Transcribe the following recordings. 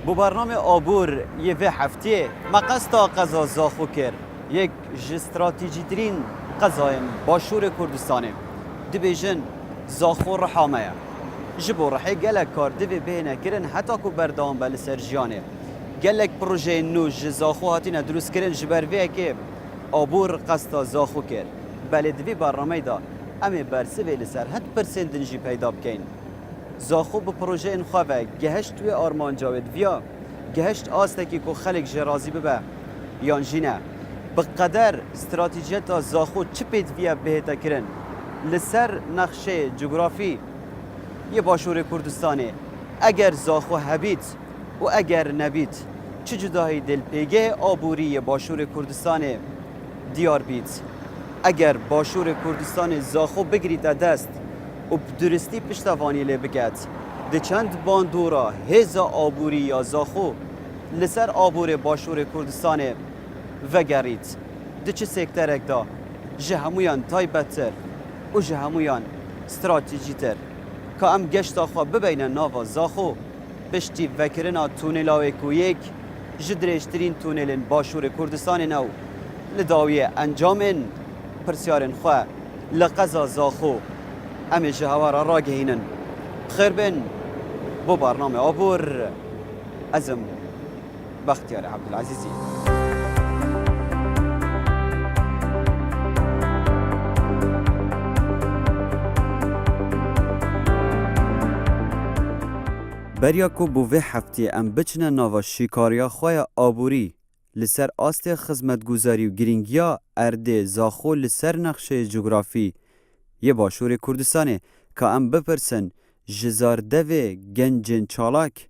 بو برنامه آبور یه و هفته مقصد قضا زاخو کرد یک استراتژی ترین قضای باشور کردستانه دبیجن زاخو رحامه جبو رحی گلک کار دوی بینه کرن حتی کو بردام بل سرجانه گلک پروژه نو زاخو هاتینه دروست کرن جبرویه که آبور قصد زاخو کرد بله دوی برنامه دا امی برسه ویل سر هد پرسندنجی پیدا بکن زاخو به پروژه انخواه گهشت توی آرمان جاوید ویا گهشت آستکی که خلق جرازی ببه یان جینه بقدر استراتیجیت زاخو چه پید ویا بهتا کرن لسر نقشه جغرافی یه باشور کردستانه اگر زاخو هبید و اگر نبید چه جدایی دل پیگه آبوری باشور کردستانه دیار بید اگر باشور کردستان زاخو بگیرید دست و بدرستی پشتوانی لی بکد ده چند باندورا هزا آبوری یا زاخو لسر آبور باشور کردستان وگرید ده چه سکترک دا جهمویان تایبتر و جهمویان استراتیجی تر که ام گشت خواه ببین ناوا زاخو پشتی وکرنا تونلاوی کو یک جدرشترین تونلین باشور کردستان نو لداوی انجامن پرسیارن خواه لقضا زاخو امی جهوارا را گهینن خیر بین بو برنامه آبور ازم بختیار عبدالعزیزی بریا کو بو وی هفته ام بچنه ناوا شیکاریا خواه آبوری لسر آست خدمتگزاری و گرینگیا ارده زاخو لسر نقشه جغرافی یه باشور کردستانه که ام بپرسن جزارده گنجن چالاک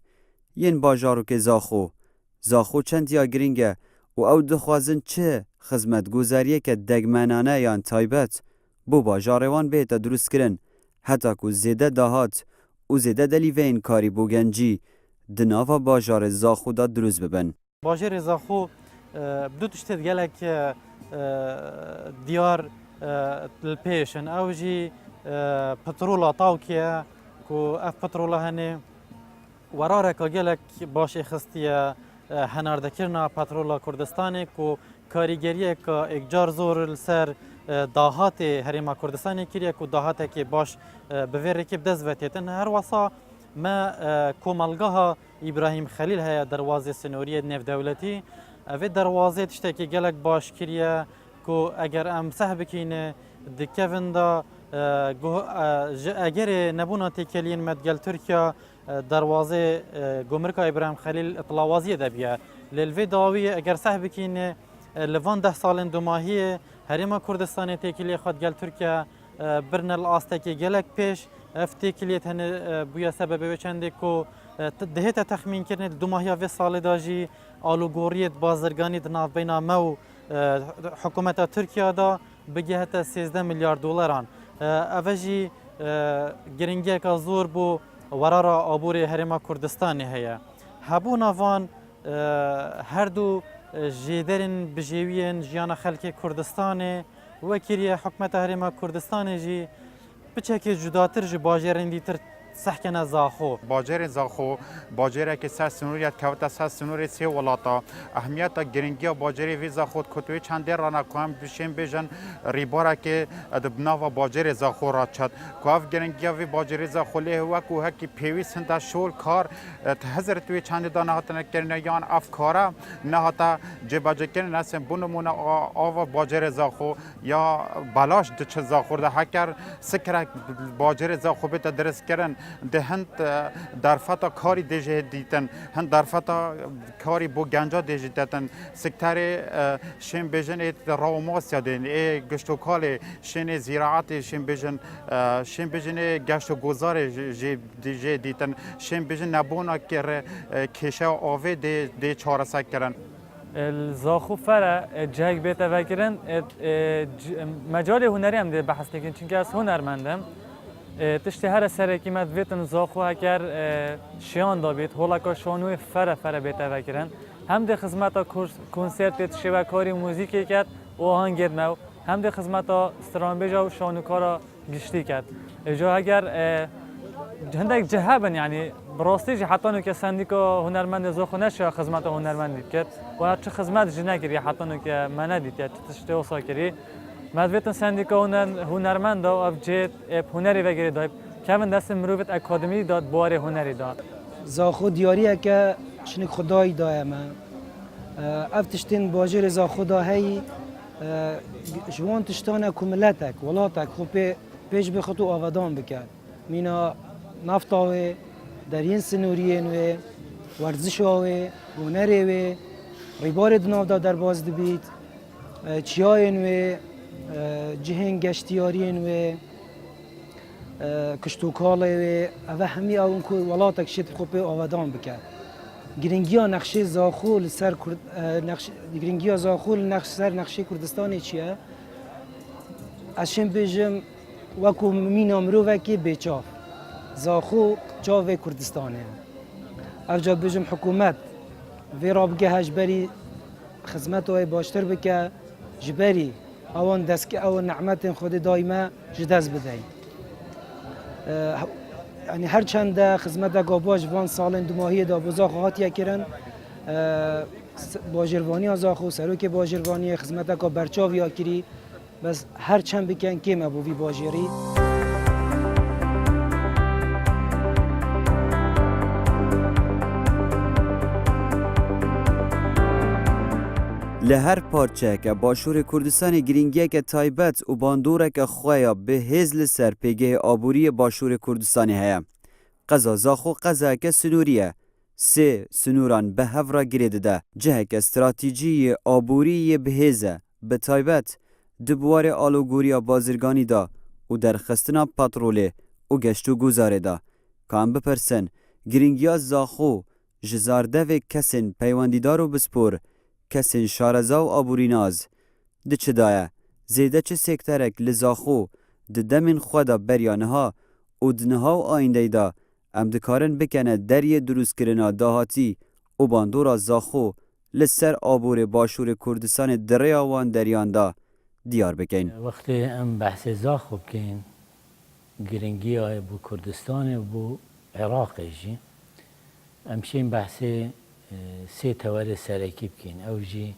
ین باجارو که زاخو چند یا گرینگه و او دخوازن چه خدمتگزاریه که دگمنانه یان تایبت بو باجاروان بهتا درست کرن حتی که زیده دهات و زیده دلیوین کاری بو گنجی دناوا باجار زاخو دا دروز ببن باجار زاخو بدو تشتید گلک دیار البیشن او جی پترولا تاوکیه کو اف پترولا هنه وراره که گلک باش خستیه هناردکرنا پترولا کردستانی کو کاریگریه که اکجار زور سر داهات هریما کردستانی کریه کو داهات که باش به رکب دزوتیتن هر وصا ما کومالگاه ابراهیم خلیل هیا دروازه سنوریه نف دولتی اوی دروازه تشتکی گلک باش کریه کو اگر ام صحب کینه دکوین دا اگر نبونا تکلین مدگل ترکیا دروازه گمرک ابراهیم خلیل اطلاوازی دبیه للوی داوی اگر صحب کینه لوان 10 سال دوماهی هریما کردستان تکلی خود گل ترکیا برنل آستکی گلک پیش افتکلیت هنه بویا سبب چنده کو دهتا تخمین کردن دوماهی و سال داجی آلوگوریت بازرگانی دناف بینا مو حکومت ترکیه دا بگه 13 میلیارد دلاران اوجی گرینگی که زور بو ورارا آبور هرما کردستانی هیا هبو نوان هر دو جیدرین بجیوین جیان خلک کردستان وکیری حکومت هرما کردستان جی بچه جداتر جی باجرین دیتر سحکن زاخو باجر زاخو باجره که سه سنوریت کوتا سه سنوری سه ولاتا اهمیت گرینگی باجری وی زاخو کتوی چند در رانا کوام بشیم بجن ریبارا که دبناوا باجر زاخو را چد کوف گرینگی وی باجر زاخو له و کو هکی پیویس هندا شول کار هزار توی چند دانه هاتن کرن یان افکارا نه هاتا جباجه کرن نسم بونمون آوا باجر زاخو یا بلاش دچ زاخو ده هکر سکر باجر زاخو به درس کردن ده هند در فتا کاری دیجه دیتن هند در فتا کاری بو گنجا دیجه دیتن سکتر شیم بیژن ات راوماس یادن ای گشتو کال شین زراعت شیم بیژن گشتو گذار دیجه دیتن شیم بیژن نبونا که کشه آوه دی چهار سک کردن زاخو فره جهک بیت وکرن مجال هنری هم ده بحث کردن چون که از هنرمندم تشتی هر سرکی مد ویتن زاخو هکر شیان دابید حالا که شانوی فره بیت وکرن هم ده خدمت کنسرت شبکاری موزیکی کرد و آهنگید مو هم ده خدمت استرانبیجا و شانوکارا گشتی کرد جا اگر هندک جهابن یعنی براستی جی حتی نو که سندیکا هنرمند زاخو نشه خدمت هنرمندی کرد و چه خدمت جی نگیری حتی نو که من ندید یا تشته و ساکری مدویتن سندیکا هنرمند و ابجد هنری وگیری داد که من دست مروت اکادمی داد بار هنری داد زاخو دیاریه که شنک خدای دایمه افتشتین باجر زاخو دا هی جوان تشتانه کملتک ولاتک خو پیش بخطو آودان بکرد مینا نفتاوه درین سنوریه نوه ورزش آوه هنره وه ریبار دناو دا در باز دبید چیای نوه جهن گشتیاری نوه کشتوکاله و اوه همی اون که ولاتک شد خوب آودان بکرد گرینگیا نقشه زاخول سر گرینگیا زاخول سر نقشه کردستانی چیه؟ اشم بجم وکو مینا مروفکی بیچاف زاخو چاو کردستانه افجا بجم حکومت وی رابگه هجبری خدمت های باشتر بکه جبری اوان دست که اوان نعمت خود دایما جدز بدهی یعنی هر چند خدمت گاباج وان سالن دماهی دا بزاخو هاتیه کرن باجروانی زاخو سروک باجروانی خدمت کا برچاوی ها کری بس هر چند بکن کم ابوی باجری لهر پارچه که باشور کردستان گرینگیه که تایبت و باندوره که خواه به هزل سر پیگه آبوری باشور کردستانی هیا. قضا زاخو قضا که سنوریه. 3 سنوران به هفرا گریده ده. جه که استراتیجی آبوری به هزه به تایبت دبوار آلوگوریا بازرگانی دا و در خستنا پاتروله و گشتو گذاره دا. کام بپرسن گرینگیا زاخو جزارده و کسین پیواندیدار و بسپور کسین شارزا و آبوریناز ده چه دایه زیده چه سکترک لزاخو ده دمین خوادا بریانها و دنها و آینده دا ام دکارن بکنه دریه دروست کرنا داهاتی و باندورا زاخو لسر آبور باشور کردستان دریاوان دریان دا دیار بکن وقتی ام بحث زاخو بکن گرنگی های بو کردستان و بو عراق جی امشین بحث 3 توار سرکی بکن او جی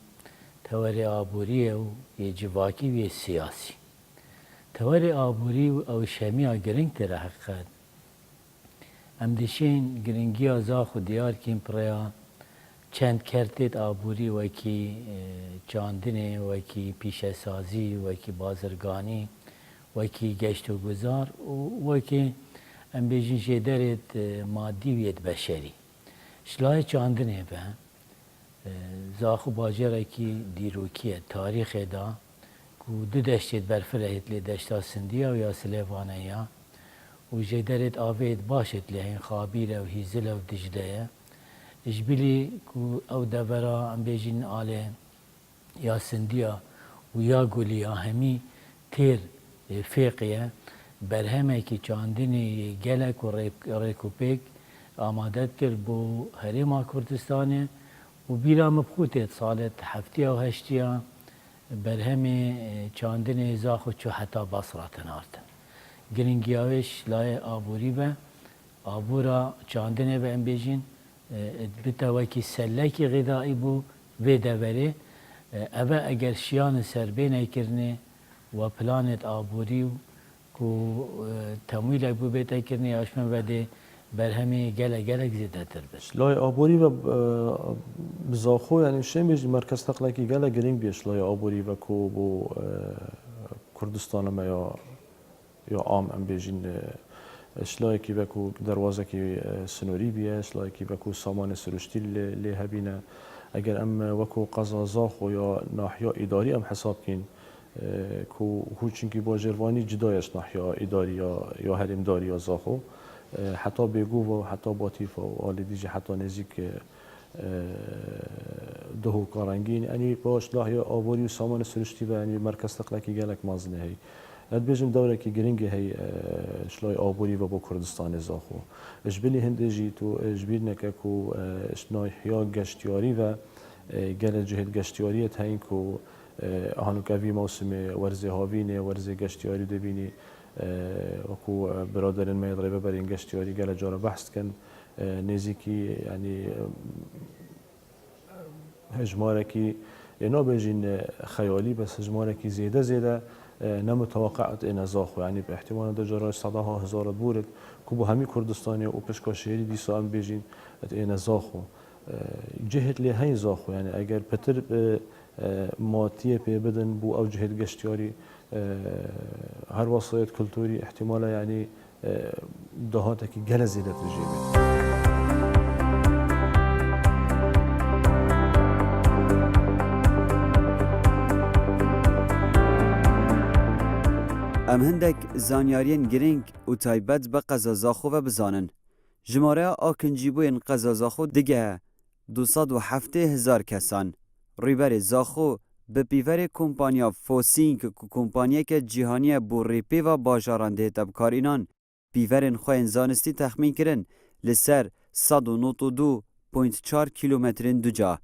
توار آبوری و یه جواکی و یه سیاسی توار آبوری و او شمی ها گرنگ تر حقیقت ام دشین گرنگی ها زاخو دیار کن پریا چند کرتت آبوری وکی چاندنه وکی پیش سازی وکی بازرگانی وکی گشت و گذار وکی ام بیجین جدرت مادی ویت بشری شلای چاندنه به زاخو باجره کی دیروکیه تاریخ دا کو دو دشتید برفرهت لی دشتا سندیا و یا سلیوانه یا و جدرت آوید باشد لحین خابیره و هیزله و دجله اجبلی کو او دورا ام بیجین آله یا سندیا و یا گولیا همی تیر فیقیه برهمه کی چاندنی گلک و ریکوپیک آمادت کرد بو هریما کردستانه و بیرا مبخوتت سالت هفته و هشتیا برهمه چاندن زاخو چو حتی بصراتن آرتن گرنگیاوش لای آبوری به آبورا چاندنه به ام بیجین بتاوکی سلکی غذایی بو و دوره اوه اگر شیان سربینه کرنه و پلانت آبوری و کو تمویل بو بیتا کرنه آشمن بده برهمی گله زیاده تر بشه. لای آبوری و بزاخو یعنی شیم بیش مرکز تقلیکی گله گرینگ بیش لای آبوری و کو بو کردستان ما یا عام ام بیشین اشلای کی بکو دروازه کی سنوری بیه اشلای کی بکو سامان سرشتی لی هبینه اگر ام وکو قضا زاخو یا ناحیه اداری ام حساب کن کو هوچینکی با جروانی جدایش ناحیه اداری یا هرم داری یا زاخو حتی بگو و حتی باطیف و آلیدیجی حتی نزدیک دهو کارنگین یعنی باش لاحیا آواری و سامان سرشتی و یعنی مرکز تقلیکی گلک مازنه هی اد بیشم دوره کی گرینگ هی شلای آواری و با کردستان زاخو اجبلی هندجی تو اجبیل نککو اشناحیا گشتیاری و گل جهت گشتیاری تاین کو آهنو کوی موسم ورزه هاوینه ورزه گشتیاری دبینی وكو برادرين ما يضرب برين قشتياري قال جارة بحث كان نزیکی یعنی هجمارکی نابجین خیالی بس هجمارکی زیده نمتوقعت این زاخو یعنی به احتمال دجاج صداها هزار بورد كوبو همي كردستاني و پشکاشیری دیسا ام بیجین این زاخو جهت لی هی زاخو یعنی اگر پتر ماتیه پی بدن بو او جهت گشتیاری هر وسایت کلتوری احتمالا یعنی دهاتکی گل زیده تجیبه ام هندک زانیارین گرینگ و تایبت به قزا زاخو و بزانن. جماره آکنجیبوین قزا زاخو دیگه 207,000 کسان. ریبر زاخو به پیور کمپانیا فوسینک که کمپانیه که جهانی بو ریپی و باجارانده تبکارینان پیورین خواه زانستی تخمین کرن لسر 192.4 کیلومترین دو جا.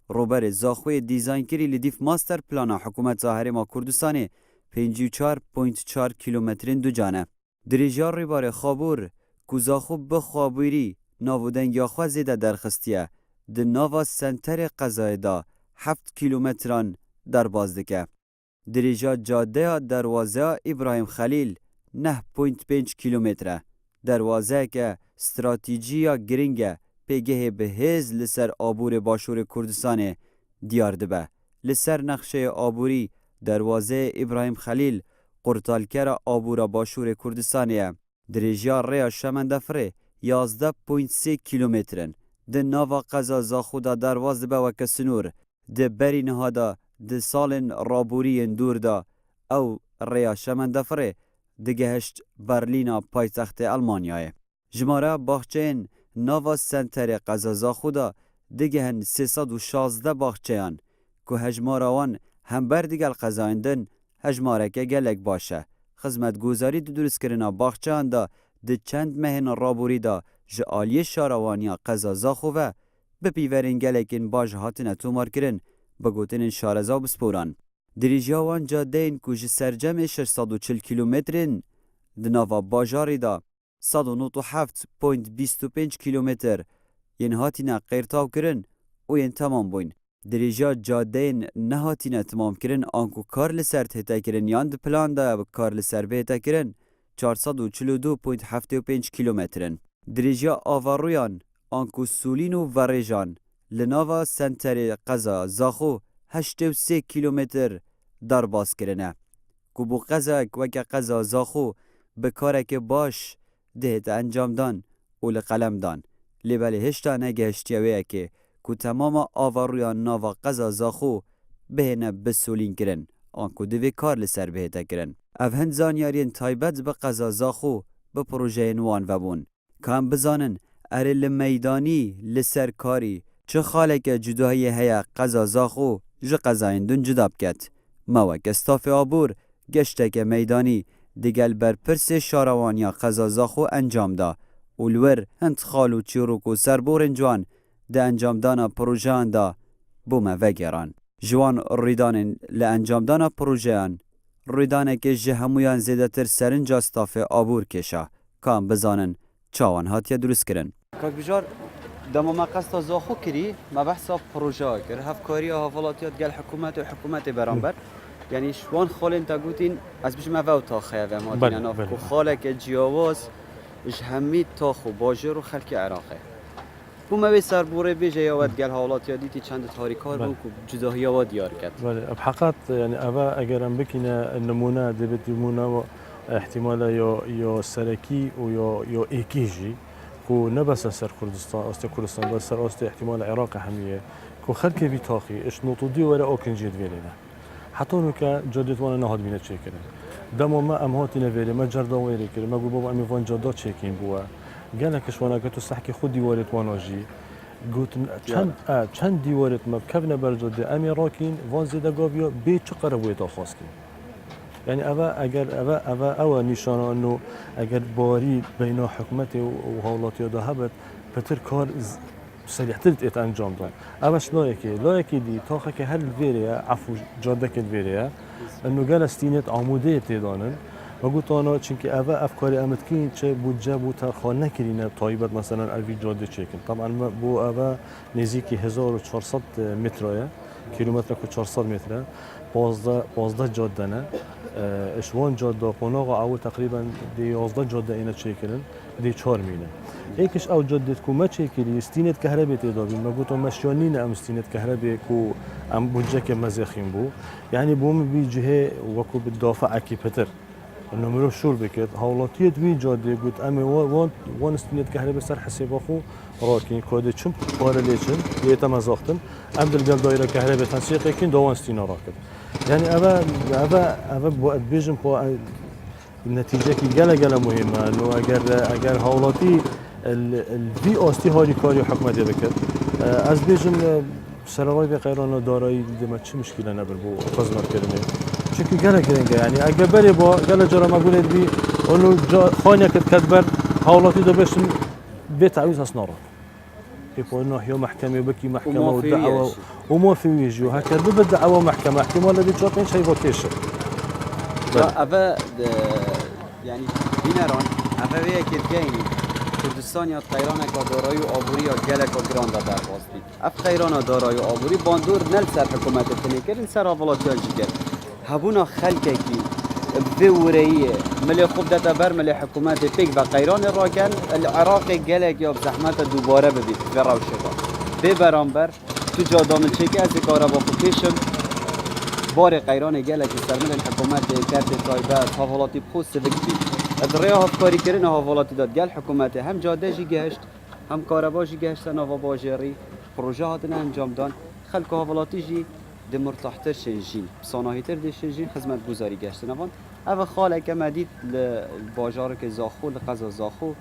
روبر زاخوی دیزاین کری لدیف ماستر پلانا حکومت ظاهر ما کردستانه 54.4 کیلومترین دو جانه. دریجار ریبار خابور کوزاخو بخوابوری ناودن یا خواه زیده درخستیه ده ناوا سنتر قضای دا 7 کیلومتران در بازدکه. دریجا جاده دروازه ابراهیم خلیل 9.5 کیلومتره. دروازه که استراتیجیا گرینگه پیگه به هز لسر آبور باشور کردستان دیار دبه. لسر نقشه آبوری دروازه ابراهیم خلیل قرطالکر آبورا باشور کردستانیه. دریجا ریا شمندفره 11.3 کیلومترن. ده ناوا قزا زاخودا درواز به و کسنور ده بری نهادا ده سالن رابوری دور دا او ریا شمندفره ده گهشت برلینا پایتخت المانیای. جماره باخچین ناوا سنتر قزا زاخودا ده گهن 316 باخچیان که هجماراوان هم بردگل قزایندن هجماره که گلک باشه. خدمت گوزاری دو درست کرنا باخچان دا ده چند مهن رابوری دا جعالی شاروانیا قزا زاخو و به پیورین گلکین باج هاتن تومار کرن بگوتن شارزا بسپوران. دریجاوان جاده این کج سرجم 640 کیلومترین دناوا باجاری دا 197.25 کیلومتر ین هاتینا قیرتاو کرن و ین تمام بوین. دریجا جاده این نهاتینا تمام کرن آنکو کار لسر تهتا کرن یاند پلان دا کار لسر بهتا کرن 442.75 کیلومترن. دریجا آوارویان آنکو سولین و ورژان لناوا سنتر قزا زاخو 83 کیلومتر در باز کرنه. کو بو قزا وکه قزا زاخو به کارک باش دهت انجام دان و لقلم دان. لیبل هشتا نگهشتیوه که کو تمام آوارویان ناوا قزا زاخو بهنه بسولین کرن. آنکو دوی کار لسر بهتا کرن. او هند زانیارین تایبت به قزا زاخو به پروژه نوان و بون. کام بزانن ارل میدانی لسر کاری چه خاله که جدایی هیا قزا زاخو جو قزایندون جدا بکت. موک استاف آبور گشته که میدانی دیگل بر پرس شاروانیا قزا زاخو انجام دا. اولور هند خالو چیروکو سربورن جوان ده انجام دانا پروژه دا بومه وگران. جوان ریدانن لانجام دانا پروژه ریدانه که جهمویان زیده تر سرنج استاف آبور کشه. کام بزانن چاوان هاتیه درست کرن. کاک بجار دما ما قصد زاخو کری ما بحثا پروژه کر هفکاری هاولاتیات گل حکومت و حکومت برانبر یعنی شوان خالن تا گوتین از بش ما و تا خیابه ما دینا کو خاله که جیاواز اش همید تا خو باجر و خلک عراقه بو ما به سربوره بیجه یاوت گل حالاتیات دیتی چند تاریکار بو کو جداهی و دیار کرد. بله بحقیقت یعنی اوا اگرم بکنه نمونه دبت نمونه و احتمالا یا سرکی و یا ایکیجی کو نبس سر کردستان است کردستان بس سر است احتمال عراق همیه کو خلک بی تاخی اش نوتودی ولا اوکن جد ویلینا حتی اونو که جدت وانا نهاد بینه چه کردن دم ما امهاتی نویلی ما جردا ویری کرد ما گو بابا امی وان جدا چکین بوا گلکش وانا که تو صحکی خود دیوارت واناجی گوت چند دیوارت ما بکفنه برجاده امی راکین وان زیده گاویا به چه قربوی تا خواستیم يعني أوا نشانه إنه أجر باري بين حكومته وهولاتي ذهبت بتر كار سريع تلت أنجام دان. أباش لايكي دي تاخه كهل الفيريا عفو جادك الفيريا إنه جالستينت عمودية تدانن وقلت أنا چونك أبا أفكاري أمتكين چه بودجة بو ترخان نكرينا طيبت مثلا ألفي جادة چيكن طبعا بو أبا نزيكي 1400 متر كيلومتر كو 400 متر 15 جادة اشوان جاده قناغ اول تقریبا 11 جاده اینا چیکرن دی 4 مینه یکیش او جاده کو ما چیکری استینت کهربی تدابی ما گفتم مشیانین ام استینت کهربی کو ام بودجه که مزخیم بو یعنی بوم بی جهه وکو بدافع کی پتر انه مرو شور بکت حالاتیت وی جاده گفت ام وان استینت کهربی سر حساب خو راکین کد چم پاره لیچن دیتا مزاختن ام دل دایره کهربی تنسیق کین دوان استینا راکت يعني أبا بوقت بيجن بو النتيجة كي جلا مهمة إنه أجر هولاتي الفي أستي هاري كاري حكمة ذكر از بيجن سراوي بقيران دارایی دم چه مشكلة نبر بو قزمر كلمة چون جلا كرنجة يعني أجر بري با جلا جرا ما قلت بي إنه خانية كتبر هولاتي ده بس بتعويض هسنارة يقول إنه هي محكمة بكي محكمة ودعوة وما في ويجيو هكذا بالدعوة محكمة احتمال الذي تشوفين شيء بكيش أبا يعني بينارون أبا بيا كتجيني كردستان يا قيران كدارای و آبوری یا گله کگران دا درخواست دید. اف قیران دارای و آبوری باندور نل سر حکومت تنیکر سر آولاتی جگر. هبونا خلقه کی به ورایه ملی خوب دتا بر ملی حکومت پیک و قیران راکن العراق گله یا زحمت دوباره ببید به روشگاه. به برانبر تو جادام چکی از کارا با خوکشم بار قیران گله که سر ملی حکومت کرد تایبه آولاتی بخوست بگید. ادریا هفکاری کردن حوالاتی داد گل حکومت هم جاده جی گشت هم کارباجی گشتن و باجری پروژه هاتن انجام دان خلق حوالاتی جی دمرتاحتر شنجین صناعیتر دی شنجین خدمت گذاری گشتن وان اول خاله که مدید باجار که زاخو لقضا زاخو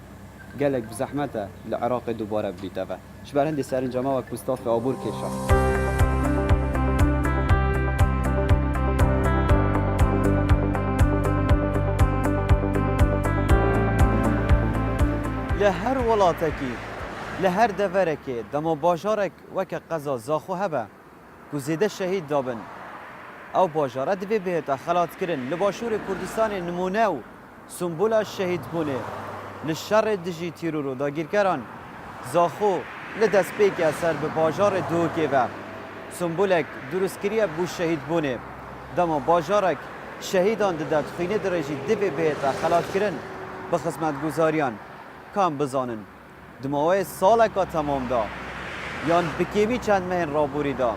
گلک بزحمت العراق دوباره بیت و شبرهند سر انجامه و کستاف عبور کشا لهر ولاتکی لهر دورکی دما باجارک وک قضا زاخو هبه گزیده شهید دابن او باجاره دوی بهتا خلاص کرن لباشور کردستان نمونه و سنبولا شهید بونه لشر دجی تیرورو داگیرکران زاخو لدست پیک اثر به باجار دوکی و سنبولک درستکریه بو شهید بونه دما باجارک شهیدان دادت خینه درجی دوی بهتا خلاص کرن به خدمت گزاریان کام بزانن دماغی سال که تمام دا یان بکیمی چند مهن رابوری دا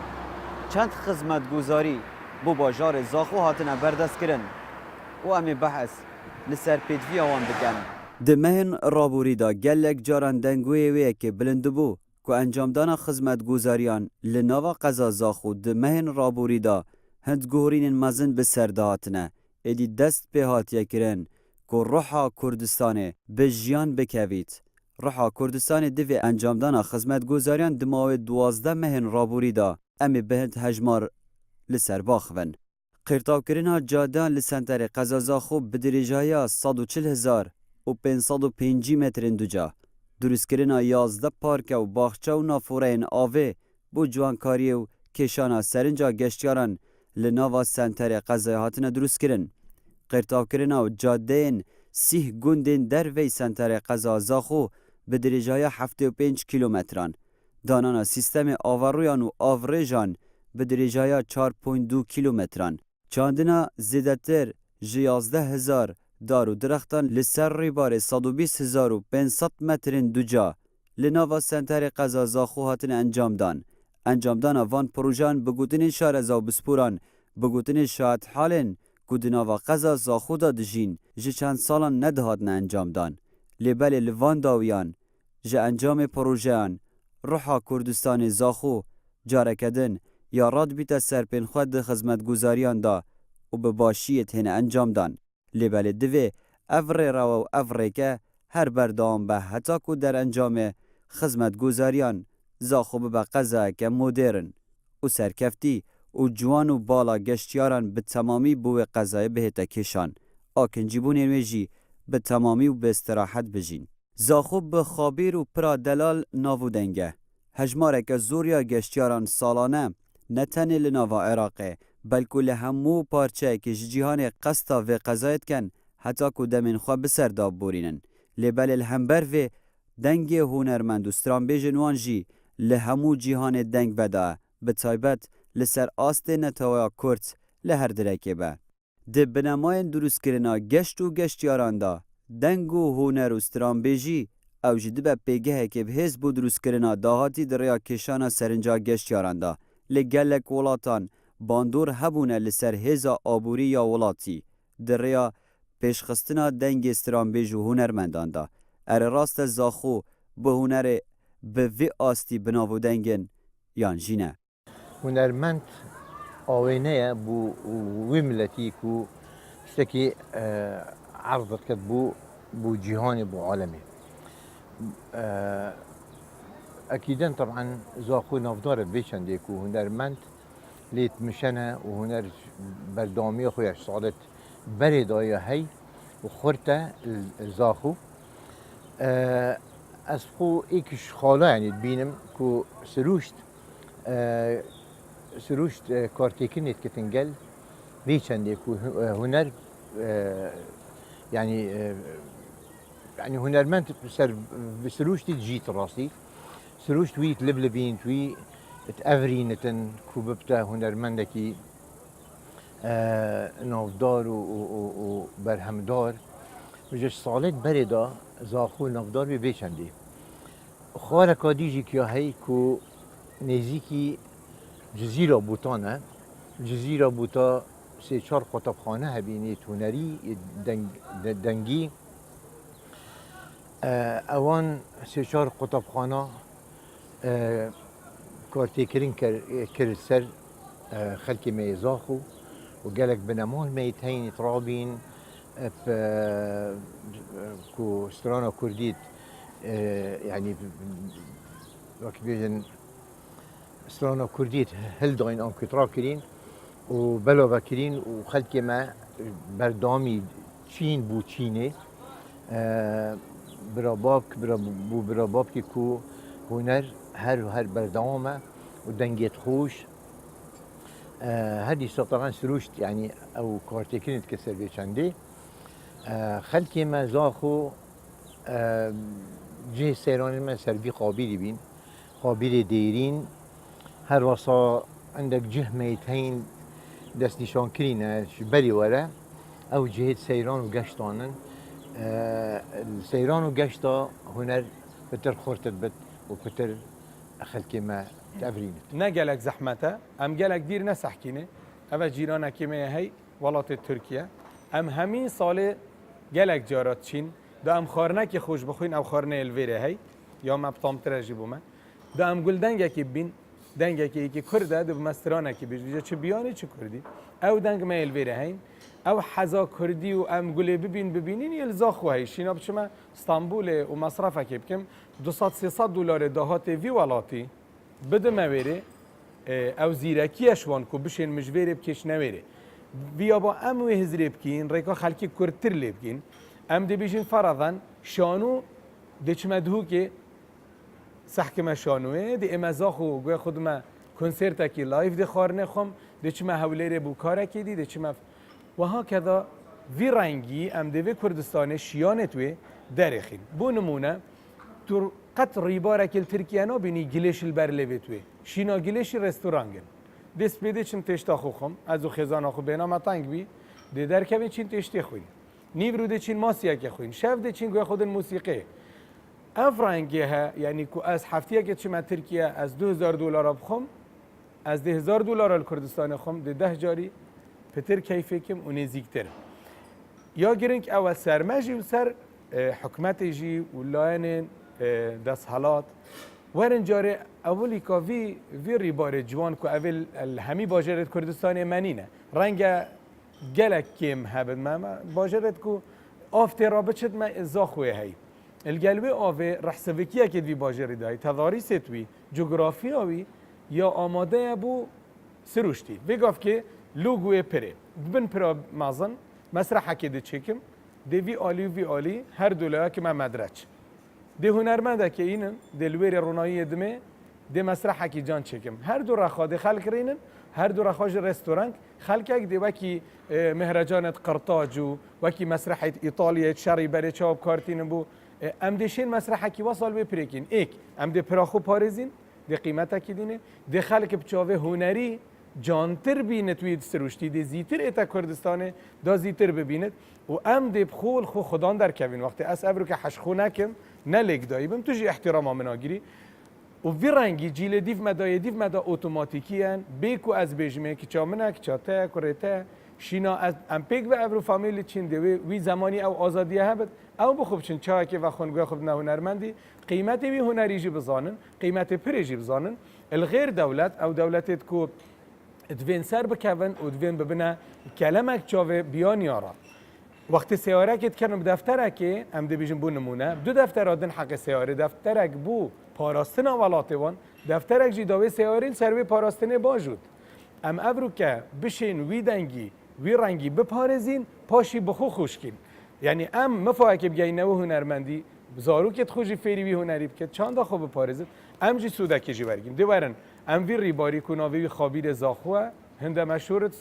چند خدمت گذاری بو باجار زاخو هاتن بردست کرن و امی بحث لسر پیدوی آوان بکن دمهن رابوری دا گلک جاران دنگوی وی که بلند بو که انجام دانا خدمت گذاریان لناوا قضا زاخو دمهن رابوری دا هند گورین مزن بسر دهاتنه ایدی دست به هاتیه کرن که روحا کردستان به جیان بکوید. روحا کردستان دوی انجام دانا خدمت گذاریان دماغ 12 مهن رابوری دا امی بهند هجمار لسر باخون. قرطاو کرنا جادان لسنتر قضا زاخو بدریجایا 140,000 و 550 متر دوجا. درست کرنا 11 پارک و باخچه و نافورین آوه بو جوانکاری و کشانا سرنجا گشتیاران لناوا سنتر قضای هاتن درست کرن. قرطاو کرنا و جادین 30 گوندین در وی سنتر قضا زاخو به درجای 75 کیلومتران. دانانا سیستم آورویان و آوریجان به درجای 4.2 کیلومتران. چاندنا زیدتر 11,000 دار و درختان لسر ریبار 120,500 متر دوجا لناوا سنتر قضا زاخو هاتن انجام دان. انجام دان وان پروژان بگوتن شارزا و بسپوران بگوتن شاید حالن کدناوا قضا زاخو دا دجین جه چند سالان ندهاد نه انجام دان. لبل لوان داویان جه انجام پروژهان روحا کردستان زاخو جارکدن یا راد بیتا سرپین خود خدمت گذاریان دا و به باشیت هن انجام دان. لبل دوی افره را و افره که هر بردام به حتا که در انجام خدمت گذاریان زاخو به قضا که مدرن و سرکفتی و جوان و بالا گشتیاران به تمامی بو قضای بهتا کشان آکنجی بو نرویجی به تمامی و به استراحت بجین. زاخو به خابیر و پرا دلال ناودنگه هجمارک زوریا گشتیاران سالانه نتنه لناوا عراقه بلکه لهمو پارچه که جیهان قسطا و قضایت کن حتی که دمین خواه بسر داب بورینن. لبل الهمبر و دنگ هنرمند و سترانبیج نوانجی لهمو جیهان دنگ بدا به تایبت لسر آست نتاویا کرد لهر درکه با. ده بنماین دروست کرنا گشت و گشتیاران دا دنگ و هنر و سترانبیجی او جده به پیگه که به هز بود دروست کرنا داهاتی دریا کشانا سرنجا گشتیاران دا لگلک ولاتان باندور هبونه لسر هزا آبوری یا ولاتی دریا پیشخستنا دنگ استرانبیج و هنرمندان دا اره راست زاخو به هنر به وی آستی بناو دنگن یان جینه هنرمند آوینه بو وی ملتی کو شتکی عرضت کد بو جهانی بو عالمی اكيدا طبعا زاخو نافدار بيشندي كو هنرمند ليت مشنا وهنر بردامي خويا صادت بردايا هي وخرته زاخو از خو ایکش خاله یعنی بینم کو سروشت کارتیکنیت کتنگل بیچنده کو هنر يعني هنرمند سر بسروشتي جيت راسي سروشت ويت لبلبين توي تأفرينتن كوببتا هنرمندكي نافدار و برهمدار وجش صالت بردا زاخو نافدار بيشندي خارا كاديجي كيا هي كو نزيكي جزيرة بوتانا جزيرة بوتا سه چهار قطبخانه هبینید هنری دنگی اوان سه چهار قطبخانه کارتیکرین کرد سر خلک میزاخو و گلک بنمال میتین ترابین کو سترانا کردید يعني وقت بيجن سترانا كرديت هل داين ام كترا كرين وبلا بكرين وخلك ما بردامي چين بو چيني براباب كي كو هنر هر بردامه ودنجيت خوش هذه طبعا سروشت يعني او كارتيكين تكسر بيشاندي خلك ما زاخو جه سيران ما سربي قابلي بين قابل ديرين هر وصا عندك جه ميتين دست نشان كرينه بري ورا او جهه سيران وقشطانن السيران وقشطا هنر بتر خورتت بت وبتر خلك ما تأفرين نجلك زحمته ام جلك دير نسحكينه اما جيرانه كيما هي ولات تركيا ام همين سال جلك جارات چين دا ام خارنه که خوش بخوین او خارنه الویره هی یا مبتام ترجی بومه دا ام گل دنگه که بین دنگه که یکی کرده دو مسترانه که بیجه چه بیانی چه کردی او دنگ ما الویره هین او حزا کردی و ام گل ببینین یلزا خوهی شینا بچما استانبول و مصرفه که بکم 200-300 دلار دهات وی ولاتی بده مویره او زیرکی اشوان که بشین مجویره بکش نویره بیا با ام و هزری بکین ریکا خلکی کردتر لی بکین ام دی بیشین فرضاً شانو دی چه مدهو که سحکم شانوه دی امزاخو گوی خود ما کنسرت کی لایف دی خارنه خم دی چه هولیر بوکاره کی دی چه و ها کذا وی رنگی ام دی وی کردستان شیانت وی درخین بو نمونه تو قط ریباره کل ترکیه بینی گلیش البرلویت وی شینا گلیش رستورانگن دست بیده چم تشتا خو خم از خزان خو بینا متنگ بی دی درکوی چین تشتی خوین نیورو ده چین ماسیه که خوین شف ده چین گوی خود موسیقی افرانگی ها یعنی که از هفتیه که چما ترکیه از 2000 دلار بخوم از 10000 دلار کردستان خم ده 10 جاری پتر کیفی کم و نزیکتر یا گرنگ اول سرمجی و سر حکمت جی و لاین دست حالات ورن جاره اولی که وی ریبار جوان که اول همی باجرت کردستان منینه رنگ گلک کم هبد ما باجرت کو آفت رابطت ما ازاخوه هی الگلوی آوه رحسوکیه که وی باجری دایی تضاریست وی جغرافیا وی یا آماده بو سروشتی بگاف که لوگوی پره بن پرا مازن مسرحه که ده چکم ده وی آلی هر دولایه که من مدرچ ده هنرمنده که اینن دلویر رونایی دمه ده مسرحه که جان چکم هر دو رخواده خلق رینن هر دو رخواج رستوران خلکک دی وکی مهرجانت قرطاج و وکی مسرح ایتالیا شری بری چاب کارتین بو ام دیشین مسرح کی وصل به پریکین ایک ام دی پراخو پارزین دی قیمتا کی دینه دی خلک بچاوه هنری جانتر بینت وید سروشتی دی زیتر ایتا کردستانه دا زیتر ببیند و ام دی بخول خو خدان در کوین وقتی اس ابرو که حشخو نکم نلگ دایبم توجی احترام مناگیری و وی رنگی جیل دیو مدا اتوماتیکی ان بیکو از بجمه که چامنک چاته کرته شینا از ام پیک و ابرو فامیلی چین دوی وی زمانی او آزادی هبد او بخوب چین چا که و خونگوی خوب نه هنرمندی قیمت وی هنری جی بزانن قیمت پریجی بزانن الغیر دولت او دولتت کو دوین سر بکون و دوین ببینه کلمک چاوه بیان یارا وقتی سیاره کت کنم دفتره که ام دی بیجن بو نمونه دو دفتر آدن حق سیاره دفترک بو پاراستن ولاتوان دفترک جی داوی سیاره سروی پاراستنه باجود ام ابرو که بشین وی دنگی وی رنگی بپارزین پاشی بخو خوشکین یعنی ام مفاهی که بگی نو هنرمندی زارو که خوشی فیری وی هنری بکد چند دا خوب بپارزید ام جی سودکی جی برگیم دیوارن ام وی ریباری کناوی خابیر زاخوه هنده مشهورت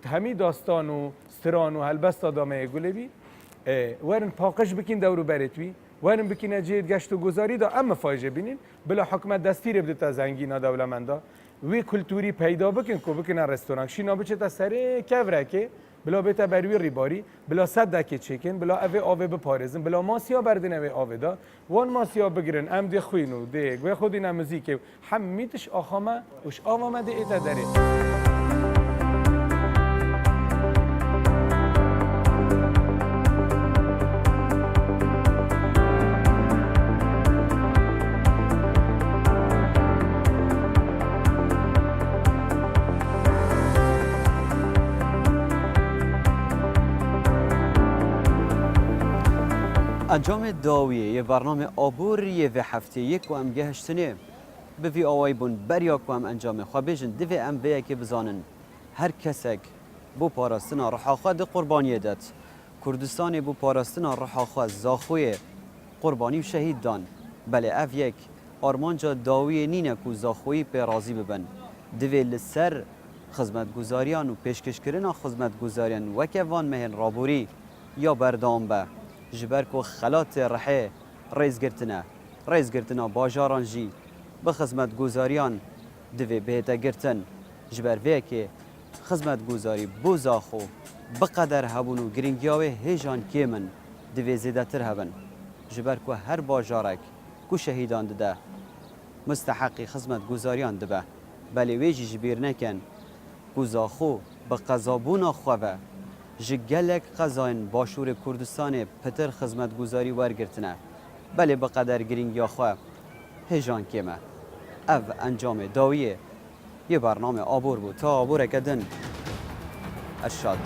همی داستان و ستران و هلبست آدامه گلبی ورن پاقش بکین دورو برتوی ورن بکین جید گشت و گذاری دا اما فایجه بینین بلا حکمت دستیر بدتا زنگینا دولمندا وی کلتوری پیدا بکن کو بکن رستوران شینا بچه تا سره کفره که بلا بیتا بروی ریباری بلا صد دکه چکن بلا اوه آوه بپارزن بلا ماسیا بردن اوه آوه دا وان ماسیا بگیرن ام دی خوینو دیگ و خودی نموزیک همیتش آخامه وش آوامه دی ایتا داره انجام داویه یه برنامه آبوریه و هفته یک و ام گهشتنه به وی آوای بون بریا که ام انجام خواه بیشن دوی ام بیه که بزانن هر کسک بو پاراستنا رحاخواه ده قربانیه داد کردستان بو پاراستنا رحاخواه زاخوی قربانی و شهید دان بله اف یک آرمانجا داویه نینه که زاخوی پی رازی ببن دوی لسر خدمتگزاریان و پیشکشکرنا خدمتگزاریان وکوان مهن رابوری یا بردام به جبر کو خلات رحه ریز گرتنا باجاران جی به خدمت گزاریان دوی بهتا گرتن جبر وی که خدمت گزاری بوزاخو بقدر هبون و گرینگیاوه هیجان کیمن دوی زیده تر هبن جبر کو هر باجارک کو شهیدان ده مستحقی خدمت گزاریان ده بلی ویجی جبیر نکن بوزاخو به قضابونا خواه جگلک قضاین باشور کردستان پتر خدمتگزاری ورگرتنه بله به قدر گرینگ یا خواه هیجان کیمه او انجام داویه یه برنامه آبور بود تا آبور کدن اشاد